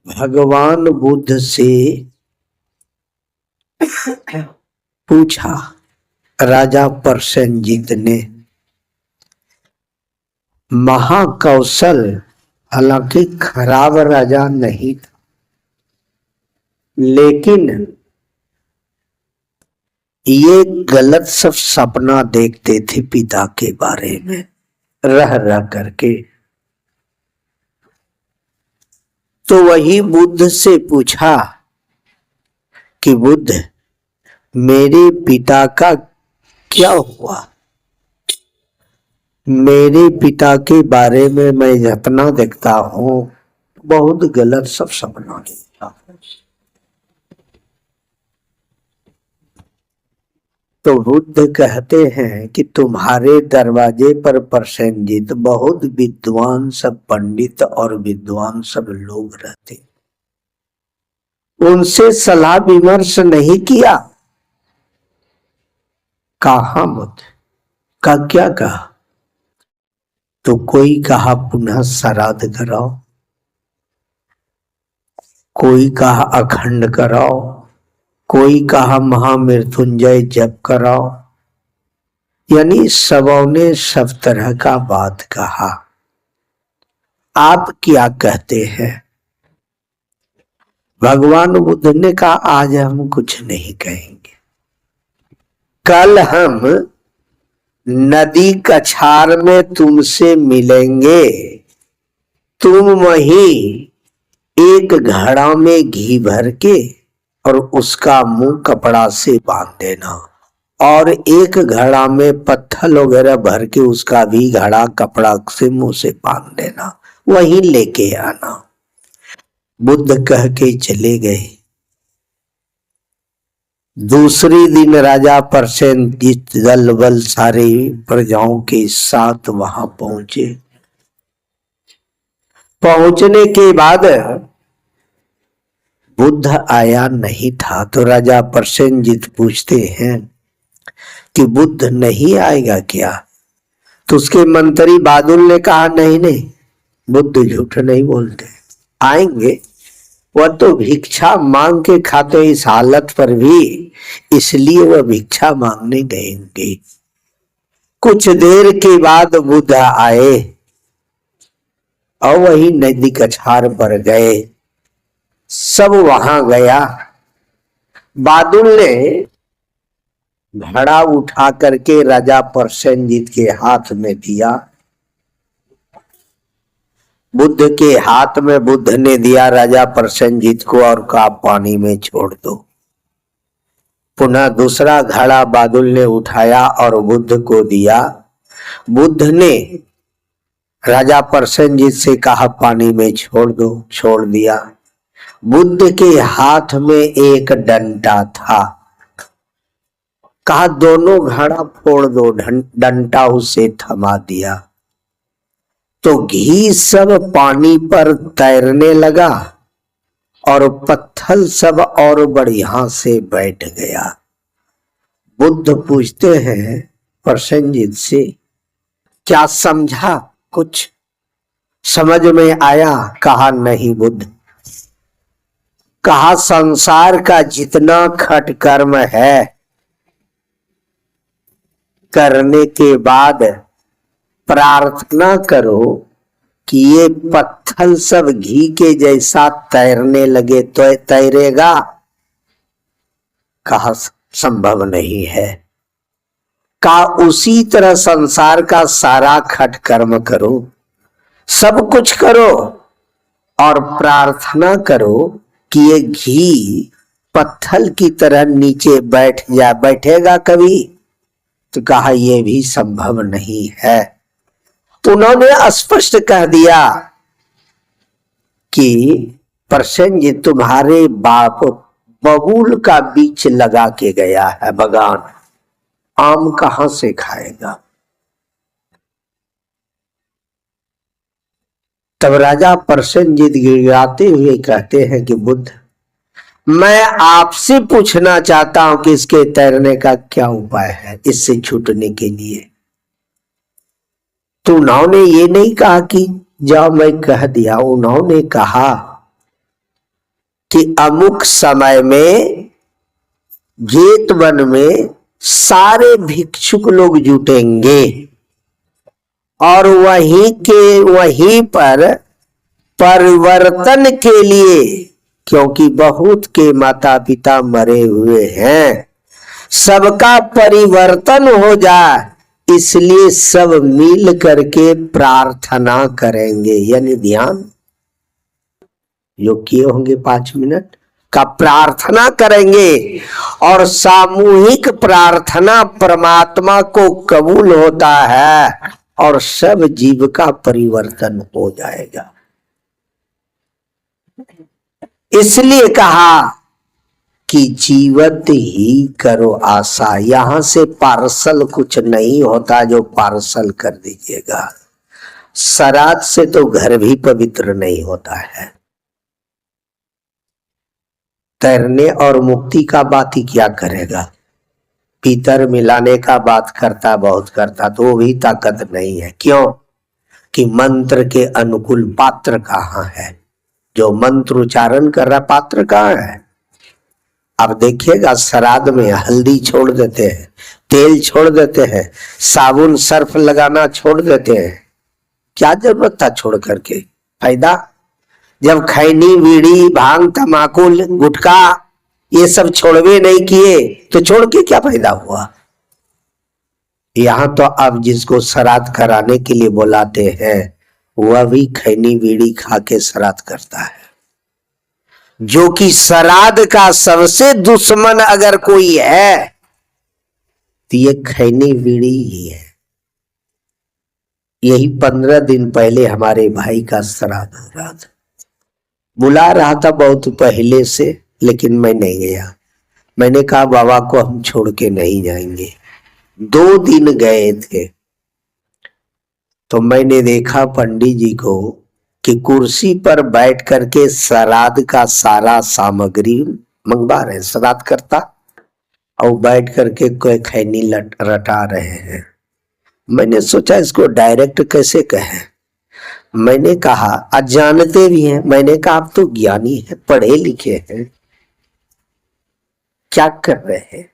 भगवान बुद्ध से पूछा राजा प्रसेनजीत ने। महाकौशल हालांकि खराब राजा नहीं था, लेकिन ये गलत सब सपना देखते थे पिता के बारे में रह रह करके। तो वही बुद्ध से पूछा कि बुद्ध, मेरे पिता का क्या हुआ? मेरे पिता के बारे में मैं सपना देखता हूँ, बहुत गलत सब सपना देखता हूँ। तो बुद्ध कहते हैं कि तुम्हारे दरवाजे पर प्रसेनजीत बहुत विद्वान सब पंडित और विद्वान सब लोग रहते, उनसे सलाह विमर्श नहीं किया? कहा बुद्ध का क्या कहा? तो कोई कहा पुनः श्राद्ध कराओ, कोई कहा अखंड कराओ, कोई कहा महामृत्युंजय जप कराओ। यानी सबों ने सब तरह का बात कहा। आप क्या कहते हैं? भगवान बुद्ध ने कहा आज हम कुछ नहीं कहेंगे, कल हम नदी कछार में तुमसे मिलेंगे। तुम वहीं एक घड़ा में घी भर के और उसका मुंह कपड़ा से बांध देना, और एक घड़ा में पत्थर वगैरह भर के उसका भी घड़ा कपड़ा से मुंह से बांध देना, वहीं लेके आना। बुद्ध कह के चले गए। दूसरी दिन राजा प्रसेनजीत दल बल सारे प्रजाओं के साथ वहां पहुंचे। पहुंचने के बाद बुद्ध आया नहीं था, तो राजा प्रसेनजीत पूछते हैं कि बुद्ध नहीं आएगा क्या? तो उसके मंत्री बादुल ने कहा नहीं नहीं, बुद्ध झूठ नहीं बोलते, आएंगे। वह तो भिक्षा मांग के खाते इस हालत पर भी, इसलिए वह भिक्षा मांगने गए। कुछ देर के बाद बुद्ध आए और वही नदी कछार पर गए। सब वहां गया। बादुल ने घड़ा उठा करके राजा प्रसेनजीत के हाथ में दिया। बुद्ध के हाथ में बुद्ध ने दिया राजा प्रसेनजीत को और कहा पानी में छोड़ दो। पुनः दूसरा घड़ा बादुल ने उठाया और बुद्ध को दिया। बुद्ध ने राजा प्रसेनजीत से कहा पानी में छोड़ दो, छोड़ दिया। बुद्ध के हाथ में एक डंडा था, कहा दोनों घड़ा फोड़ दो, डंडा उसे थमा दिया। तो घी सब पानी पर तैरने लगा और पत्थर सब और बढ़िया से बैठ गया। बुद्ध पूछते हैं प्रसेनजीत से, क्या समझा? कुछ समझ में आया? कहा नहीं बुद्ध। कहा संसार का जितना खट कर्म है, करने के बाद प्रार्थना करो कि ये पत्थर सब घी के जैसा तैरने लगे तो तैरेगा? कहा संभव नहीं है। कहा उसी तरह संसार का सारा खट कर्म करो, सब कुछ करो और प्रार्थना करो कि ये घी पत्थर की तरह नीचे बैठ जाए, बैठेगा कभी? तो कहा यह भी संभव नहीं है। उन्होंने स्पष्ट कह दिया कि प्रसेनजीत तुम्हारे बाप बबूल का बीज लगा के गया है बगान, आम कहां से खाएगा? तब राजा प्रसेनजीत गिड़गिड़ाते हुए कहते हैं कि बुद्ध, मैं आपसे पूछना चाहता हूं कि इसके तैरने का क्या उपाय है, इससे छूटने के लिए। तो उन्होंने ये नहीं कहा कि जाओ मैं कह दिया, उन्होंने कहा कि अमुक समय में जेतवन में सारे भिक्षुक लोग जुटेंगे और वहीं पर परिवर्तन के लिए, क्योंकि बहुत के माता पिता मरे हुए हैं, सबका परिवर्तन हो जाए, इसलिए सब मिल करके प्रार्थना करेंगे। यानी ध्यान जो किए होंगे 5 मिनट का प्रार्थना करेंगे और सामूहिक प्रार्थना परमात्मा को कबूल होता है और सब जीव का परिवर्तन हो जाएगा। इसलिए कहा कि जीवत ही करो आशा। यहां से पार्सल कुछ नहीं होता जो पार्सल कर दीजिएगा। श्राद्ध से तो घर भी पवित्र नहीं होता है। तैरने और मुक्ति का बात ही क्या करेगा। पीतर मिलाने का बात करता, बहुत करता, तो वो भी ताकत नहीं है। क्यों कि मंत्र के अनुकूल पात्र कहाँ है। जो मंत्र उच्चारण कर रहा पात्र कहाँ है। अब देखिएगा श्राद्ध में हल्दी छोड़ देते हैं, तेल छोड़ देते हैं, साबुन सर्फ लगाना छोड़ देते हैं। क्या जरूरत था छोड़ करके, फायदा। जब खैनी बीड़ी भांग तमाकू गुटखा ये सब छोड़वे नहीं किए तो छोड़ के क्या फायदा हुआ। यहां तो अब जिसको श्राद्ध कराने के लिए बुलाते हैं वह भी खैनी बीड़ी खा के श्राद्ध करता है। जो कि श्राद्ध का सबसे दुश्मन अगर कोई है तो ये खैनी बीड़ी ही है। यही 15 दिन पहले हमारे भाई का श्राद्ध हो रहा था। बुला रहा था बहुत पहले से, लेकिन मैं नहीं गया। मैंने कहा बाबा को हम छोड़ के नहीं जाएंगे। 2 दिन गए थे तो मैंने देखा पंडित जी को कि कुर्सी पर बैठ करके श्राद्ध का सारा सामग्री मंगवा रहे हैं। श्राद्ध करता और बैठ करके कोई खैनी रटा रहे हैं। मैंने सोचा इसको डायरेक्ट कैसे कहें। मैंने कहा आज जानते भी हैं, मैंने कहा आप तो ज्ञानी हैं, पढ़े लिखे हैं, क्या कर रहे हैं।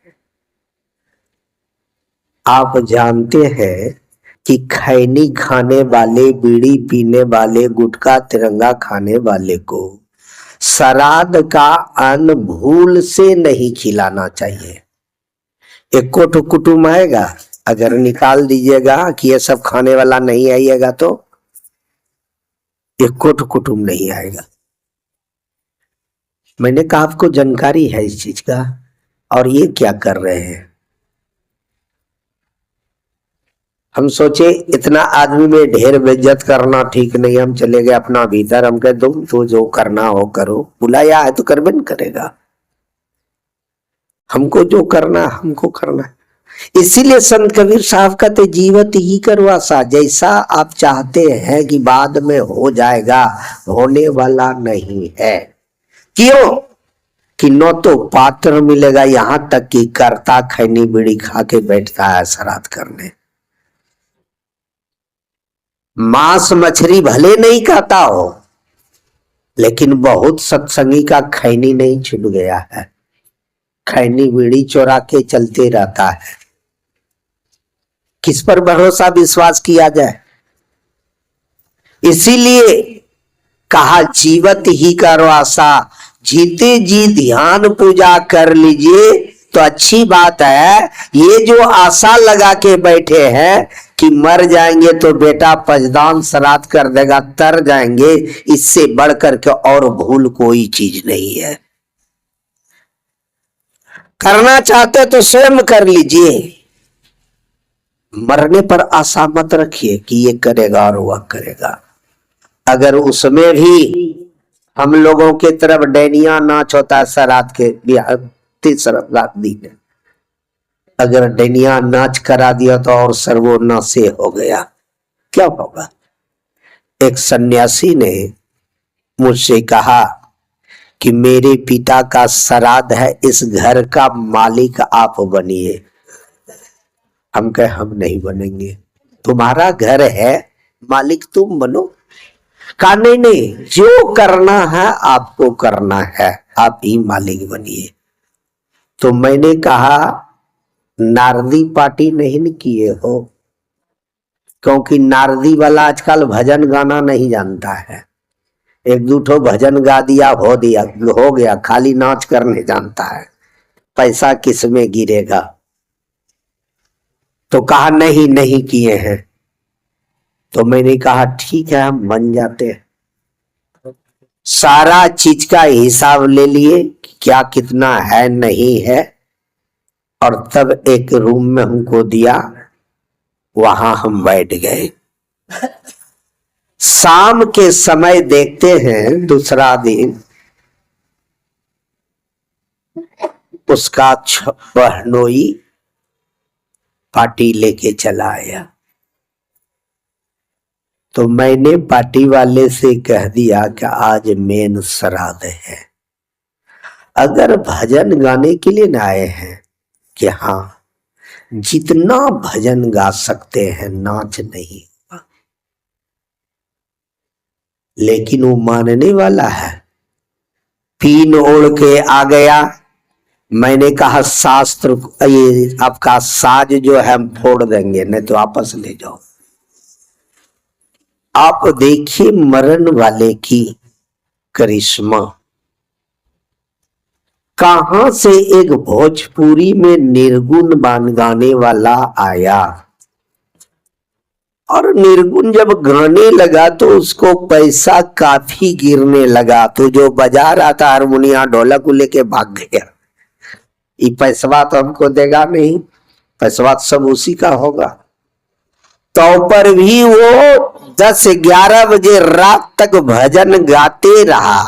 आप जानते हैं कि खैनी खाने वाले, बीड़ी पीने वाले, गुटखा तिरंगा खाने वाले को श्राद्ध का अन्न भूल से नहीं खिलाना चाहिए। एक कोट कुटुंब आएगा, अगर निकाल दीजिएगा कि ये सब खाने वाला नहीं आइएगा तो एक कोट कुटुंब नहीं आएगा। मैंने कहा आपको जानकारी है इस चीज का और ये क्या कर रहे हैं। हम सोचे इतना आदमी में ढेर बेइज्जत करना ठीक नहीं। हम चले गए अपना भीतर। हम कहे तुम तो जो करना हो करो, बुलाया है तो करबे न करेगा। हमको जो करना हमको करना है। इसीलिए संत कबीर साहब कहते जीवत ही करो आशा। जैसा आप चाहते हैं कि बाद में हो जाएगा, होने वाला नहीं है। क्यों कि न तो पात्र मिलेगा, यहां तक कि करता खैनी बीड़ी खा के बैठता है श्राद्ध करने। मांस मछली भले नहीं खाता हो, लेकिन बहुत सत्संगी का खैनी नहीं छूट गया है। खैनी बीड़ी चोरा के चलते रहता है। किस पर भरोसा विश्वास किया जाए। इसीलिए कहा जीवत ही करो आशा। जीते जी ध्यान पूजा कर लीजिए तो अच्छी बात है। ये जो आशा लगा के बैठे हैं कि मर जाएंगे तो बेटा पजदान श्राद्ध कर देगा, तर जाएंगे, इससे बढ़कर के और भूल कोई चीज नहीं है। करना चाहते तो स्वयं कर लीजिए। मरने पर आशा मत रखिए कि ये करेगा और वह करेगा। अगर उसमें भी हम लोगों के तरफ डैनिया नाच होता है श्राद्ध के तीसरा दिन, अगर डैनिया नाच करा दिया तो और सर्वनाशे हो गया, क्या होगा। एक सन्यासी ने मुझसे कहा कि मेरे पिता का श्राद्ध है, इस घर का मालिक आप बनिए। हम कहे हम नहीं बनेंगे। तुम्हारा घर है, मालिक तुम बनो। कहा नहीं नहीं, जो करना है आपको करना है, आप ही मालिक बनिए। तो मैंने कहा नारदी पार्टी नहीं न किए हो, क्योंकि नारदी वाला आजकल भजन गाना नहीं जानता है। एक दूठो भजन गा दिया हो गया, खाली नाच करने जानता है, पैसा किस में गिरेगा। तो कहा नहीं नहीं किए हैं। तो मैंने कहा ठीक है हम बन जाते हैं। सारा चीज का हिसाब ले लिए, क्या कितना है नहीं है, और तब एक रूम में हमको दिया, वहां हम बैठ गए। शाम के समय देखते हैं दूसरा दिन उसका बहनोई पार्टी लेके चला आया। तो मैंने पार्टी वाले से कह दिया कि आज मेन श्राद्ध है, अगर भजन गाने के लिए ना आए हैं कि हाँ जितना भजन गा सकते हैं, नाच नहीं होगा। लेकिन वो मानने वाला है, पीन ओढ़ के आ गया। मैंने कहा शास्त्र ये आपका साज जो है हम फोड़ देंगे, नहीं तो वापस ले जाओ। आप देखिए मरण वाले की करिश्मा, कहां से एक भोजपुरी में निर्गुण गान गाने वाला आया, और निर्गुण जब गाने लगा तो उसको पैसा काफी गिरने लगा। तो जो बजा रहा था हारमोनिया ढोलक को लेके भाग गया, ये पैसवा तो हमको देगा नहीं, पैसवा सब उसी का होगा। तो पर भी वो 10-11 बजे रात तक भजन गाते रहा,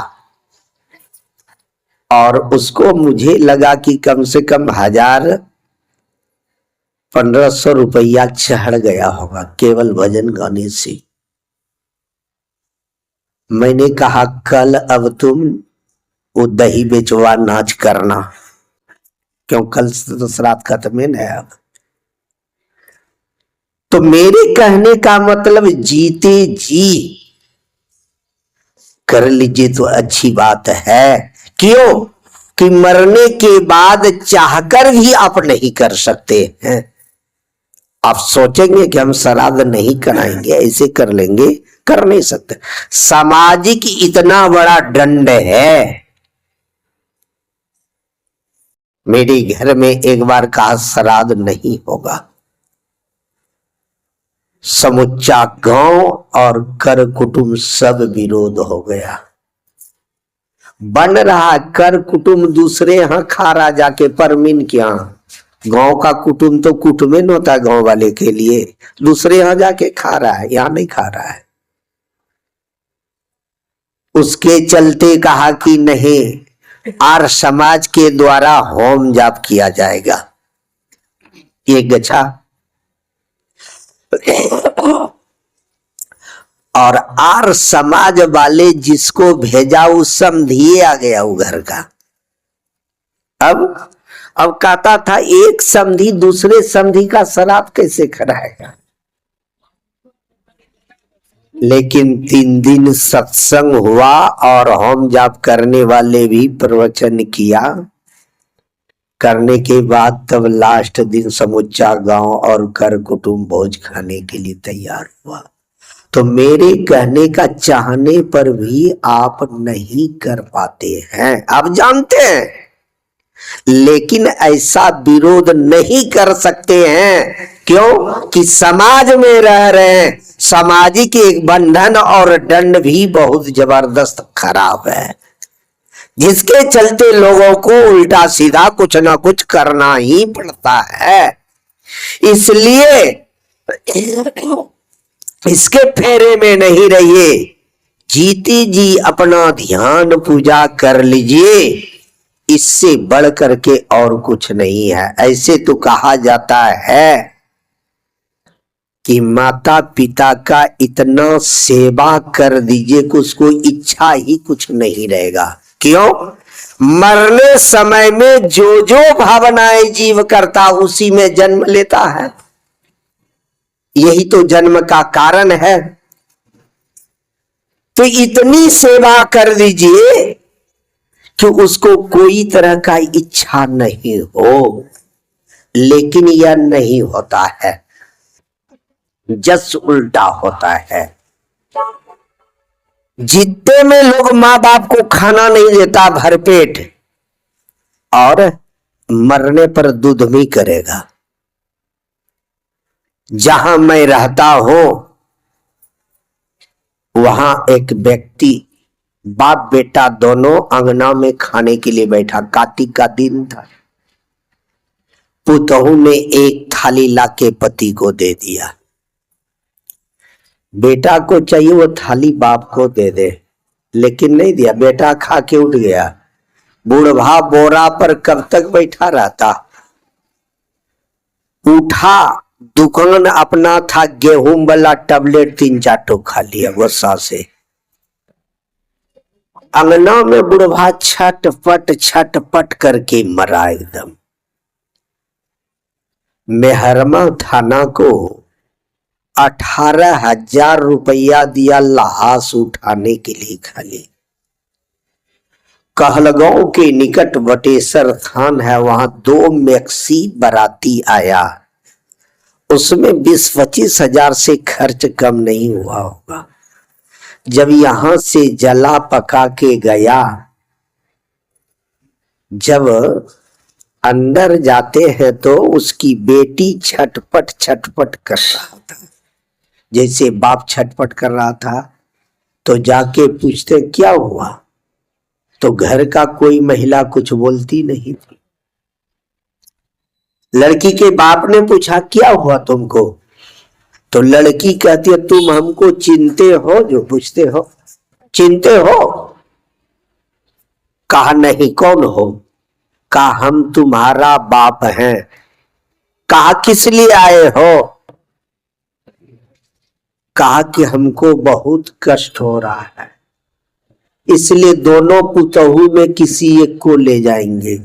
और उसको मुझे लगा कि कम से कम 1000-1500 रुपया चढ़ गया होगा केवल भजन गाने से। मैंने कहा कल अब तुम वो दही बेचवा नाच करना, क्यों कल से तो श्राद्ध खत्म है अब। तो मेरे कहने का मतलब जीते जी कर लीजिए तो अच्छी बात है। क्यों कि मरने के बाद चाहकर भी आप नहीं कर सकते हैं। आप सोचेंगे कि हम श्राद्ध नहीं कराएंगे, ऐसे कर लेंगे, कर नहीं सकते। सामाजिक इतना बड़ा दंड है। मेरे घर में एक बार कहा श्राद्ध नहीं होगा, समुच्चा गांव और कर कुटुंब सब विरोध हो गया। बन रहा कर कुटुंब दूसरे यहां खा रहा जाके परमीन के यहां, गांव का कुटुंब तो कुटुंबन होता है गांव वाले के लिए, दूसरे यहां जाके खा रहा है, यहां नहीं खा रहा है। उसके चलते कहा कि नहीं आर्य समाज के द्वारा होम जाप किया जाएगा। ये गच्छा और आर्य समाज वाले जिसको भेजा वो समझिए आ गया वो घर का। अब कहता था एक समधी दूसरे समधी का श्राद्ध कैसे कराएगा। लेकिन 3 दिन सत्संग हुआ और होम जाप करने वाले भी प्रवचन किया। करने के बाद तब लास्ट दिन समुच्चा गांव और कर कुटुंब भोज खाने के लिए तैयार हुआ। तो मेरे कहने का चाहने पर भी आप नहीं कर पाते हैं, आप जानते हैं, लेकिन ऐसा विरोध नहीं कर सकते हैं। क्यों कि समाज में रह रहे हैं, सामाजिक एक बंधन और दंड भी बहुत जबरदस्त खराब है, जिसके चलते लोगों को उल्टा सीधा कुछ ना कुछ करना ही पड़ता है। इसलिए इसके फेरे में नहीं रहिए, जीते जी अपना ध्यान पूजा कर लीजिए, इससे बढ़ करके और कुछ नहीं है। ऐसे तो कहा जाता है कि माता पिता का इतना सेवा कर दीजिए कि उसको इच्छा ही कुछ नहीं रहेगा। क्यों? मरने समय में जो जो भावनाएं जीव करता उसी में जन्म लेता है, यही तो जन्म का कारण है। तो इतनी सेवा कर दीजिए कि उसको कोई तरह का इच्छा नहीं हो, लेकिन यह नहीं होता है, जस उल्टा होता है। जितने में लोग माँ बाप को खाना नहीं देता भरपेट, और मरने पर दूधमी करेगा। जहां मैं रहता हूं वहां एक व्यक्ति बाप बेटा दोनों अंगना में खाने के लिए बैठा। कार्तिक का दिन था। पुतहू ने एक थाली लाके पति को दे दिया। बेटा को चाहिए वो थाली बाप को दे दे, लेकिन नहीं दिया। बेटा खा के उठ गया। बूढ़ा बोरा पर कब तक बैठा रहता। उठा, दुकान अपना था, गेहूं वाला टैबलेट 3-4 ठो खा लिया गुस्सा से। अंगना में बुढ़वा छटपट करके मरा एकदम। मेहरमा थाना को 18,000 रुपया दिया लाश उठाने के लिए खाली। कहलगांव के निकट बटेसर थान है, वहां 2 मैक्सी बाराती आया। उसमें 20-25 हजार से खर्च कम नहीं हुआ होगा। जब यहां से जला पका के गया, जब अंदर जाते हैं तो उसकी बेटी छटपट कर रहा था, जैसे बाप छटपट कर रहा था। तो जाके पूछते क्या हुआ, तो घर का कोई महिला कुछ बोलती नहीं थी। लड़की के बाप ने पूछा क्या हुआ तुमको, तो लड़की कहती है तुम हमको चिनते हो, जो पूछते हो चिनते हो। कहा नहीं, कौन हो। कहा हम तुम्हारा बाप हैं। कहा किस लिए आए हो। कहा कि हमको बहुत कष्ट हो रहा है, इसलिए दोनों पुतहू में किसी एक को ले जाएंगे।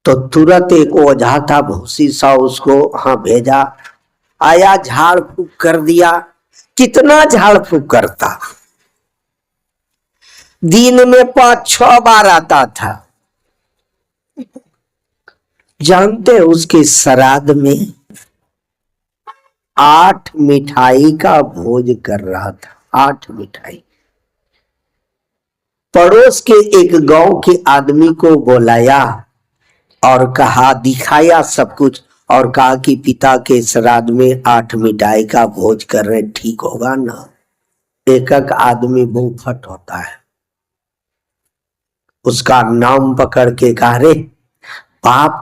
तो तुरंत एक ओझा था भूसी सा, उसको हाँ भेजा। आया, झाड़ फूक कर दिया। कितना झाड़ फूक करता, दिन में 5-6 बार आता था। जानते उसके श्राद्ध में 8 मिठाई का भोज कर रहा था। 8 मिठाई। पड़ोस के एक गांव के आदमी को बुलाया और कहा, दिखाया सब कुछ, और कहा कि पिता के श्राद्ध में 8 मिठाई का भोज कर रहे, ठीक होगा ना। एक आदमी मुंहफट होता है। उसका नाम पकड़ के कहा, रे बाप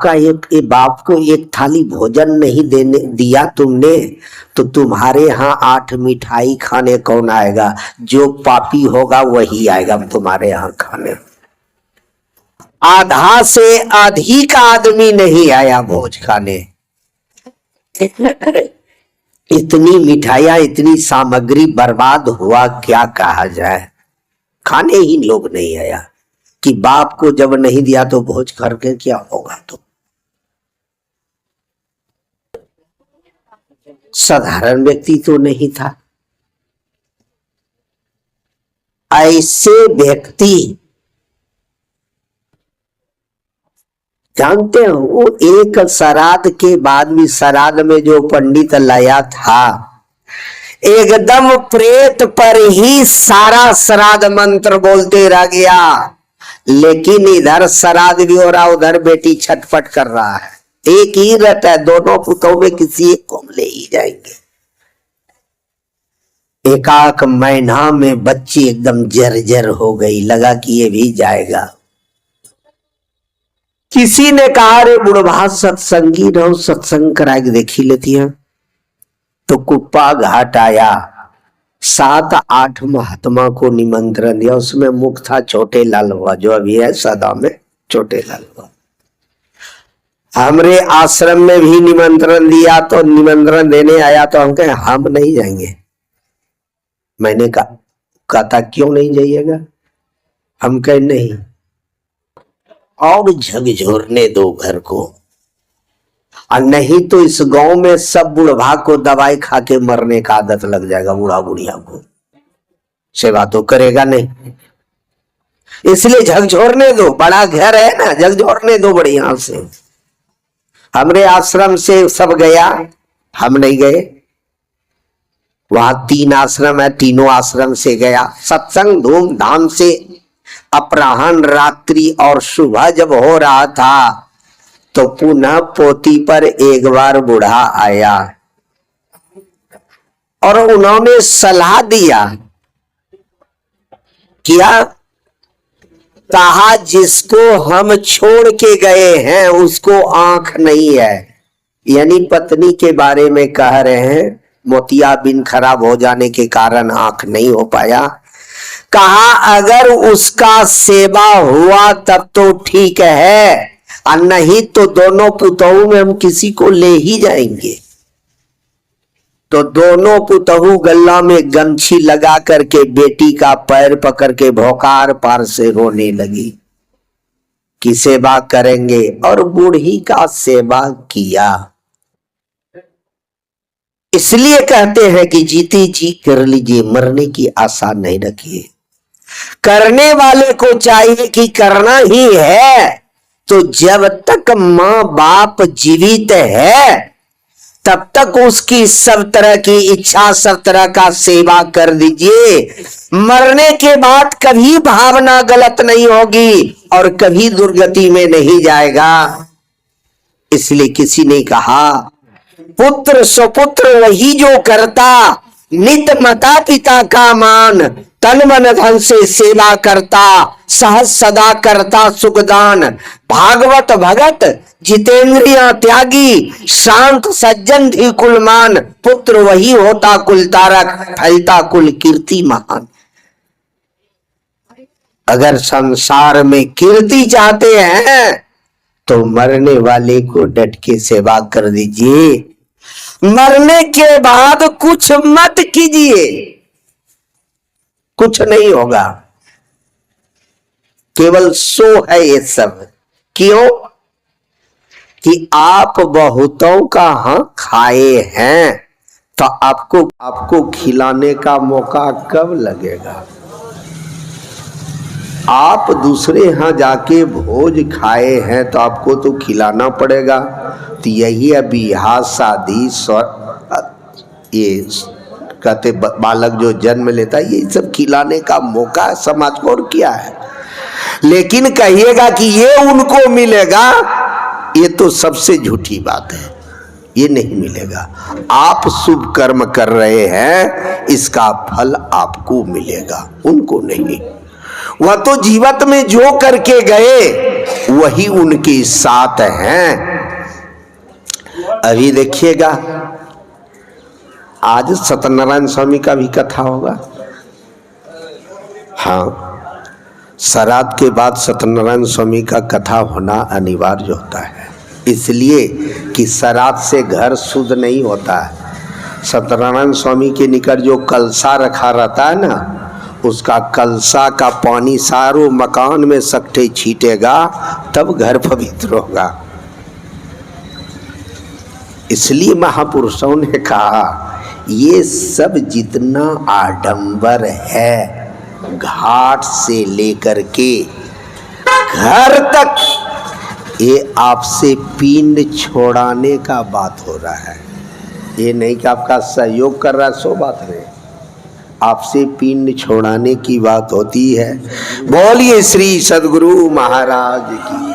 को एक थाली भोजन नहीं देने दिया तुमने, तो तुम्हारे यहाँ 8 मिठाई खाने कौन आएगा। जो पापी होगा वही आएगा तुम्हारे यहाँ खाने। आधा से अधिक आदमी नहीं आया भोज खाने। इतनी मिठाइयां, इतनी सामग्री बर्बाद हुआ, क्या कहा जाए। खाने ही लोग नहीं आया कि बाप को जब नहीं दिया तो भोज करके क्या होगा। तो साधारण व्यक्ति तो नहीं था। ऐसे व्यक्ति जानते हो, एक श्राद्ध के बाद भी, श्राद्ध में जो पंडित लाया था, एकदम प्रेत पर ही सारा श्राद्ध मंत्र बोलते रह गया। लेकिन इधर श्राद्ध भी हो रहा, उधर बेटी छटपट कर रहा है। एक ही रट है, दोनों पुतों में किसी एक को ले ही जाएंगे। एकाक महीना में बच्ची एकदम जर्जर हो गई, लगा कि ये भी जाएगा। किसी ने कहा, रे बुढ़वा सत्संगी रहो, सत्संग करा के देखी लेती है। तो कुप्पा घाट आया, 7-8 महात्मा को निमंत्रण दिया। उसमें मुख्य था छोटे लाल हुआ, जो अभी है सदा में छोटे लाल हुआ। हमरे आश्रम में भी निमंत्रण दिया, तो निमंत्रण देने आया तो हम कहे हम नहीं जाएंगे। मैंने कहा क्यों नहीं जाइएगा। हम कहे नहीं, और झकझोरने दो घर को, और नहीं तो इस गांव में सब बुढ़वा को दवाई खा के मरने का आदत लग जाएगा। बूढ़ा बुढ़िया को सेवा तो करेगा नहीं। इसलिए झकझोरने दो, बड़ा घर है ना, झकझोरने दो बढ़िया से। हमरे आश्रम से सब गया, हम नहीं गए। वहां 3 आश्रम है, तीनों आश्रम से गया। सत्संग धूमधाम से अपराह्न, रात्रि और सुबह जब हो रहा था तो पुनः पोती पर एक बार बूढ़ा आया और उन्होंने सलाह दिया। क्या कहा? जिसको हम छोड़ के गए हैं उसको आंख नहीं है। यानी पत्नी के बारे में कह रहे हैं, मोतियाबिंद खराब हो जाने के कारण आंख नहीं हो पाया। कहा अगर उसका सेवा हुआ तब तो ठीक है, और नहीं तो दोनों पुतों में हम किसी को ले ही जाएंगे। तो दोनों पुतहू गल्ला में गमछी लगा करके बेटी का पैर पकड़ के भौकार पार से रोने लगी कि सेवा करेंगे, और बूढ़ी का सेवा किया। इसलिए कहते हैं कि जीते जी कर लीजिए, मरने की आशा नहीं रखिए। करने वाले को चाहिए कि करना ही है तो जब तक मां बाप जीवित है तब तक उसकी सब तरह की इच्छा, सब तरह का सेवा कर दीजिए। मरने के बाद कभी भावना गलत नहीं होगी और कभी दुर्गति में नहीं जाएगा। इसलिए किसी ने कहा पुत्र सुपुत्र वही जो करता, नित माता पिता का मान, तन मन धन से सेवा करता, सहज सदा करता सुखदान। भागवत भगत जितेंद्रिया त्यागी, शांत सज्जन थी कुलमान। पुत्र वही होता कुल तारक, फलता कुल कीर्ति महान। अगर संसार में कीर्ति चाहते हैं तो मरने वाले को डट के सेवा कर दीजिए। मरने के बाद कुछ मत कीजिए, कुछ नहीं होगा, केवल सो है ये सब। क्यों? कि आप बहुतों का हाँ खाए हैं, तो आपको खिलाने का मौका कब लगेगा? आप दूसरे यहाँ जाके भोज खाए हैं तो आपको तो खिलाना पड़ेगा। तो यही है बियाह शादी, ये कहते बालक जो जन्म लेता है, ये सब खिलाने का मौका है समाज को, और क्या है। लेकिन कहिएगा कि ये उनको मिलेगा, ये तो सबसे झूठी बात है, ये नहीं मिलेगा। आप शुभ कर्म कर रहे हैं, इसका फल आपको मिलेगा, उनको नहीं। वह तो जीवित में जो करके गए वही उनके साथ हैं। अभी देखिएगा आज सत्यनारायण स्वामी का भी कथा होगा। हाँ, श्राद्ध के बाद सत्यनारायण स्वामी का कथा होना अनिवार्य होता है, इसलिए कि श्राद्ध से घर शुद्ध नहीं होता है। सत्यनारायण स्वामी के निकट जो कलशा रखा रहता है ना, उसका कलशा का पानी सारों मकान में सकटे छीटेगा तब घर पवित्र होगा। इसलिए महापुरुषों ने कहा ये सब जितना आडंबर है, घाट से लेकर के घर तक, ये आपसे पिंड छोड़ाने का बात हो रहा है। ये नहीं कि आपका सहयोग कर रहा है, सो बात नहीं, आपसे पिंड छोड़ाने की बात होती है। बोलिए श्री सद्गुरु महाराज की।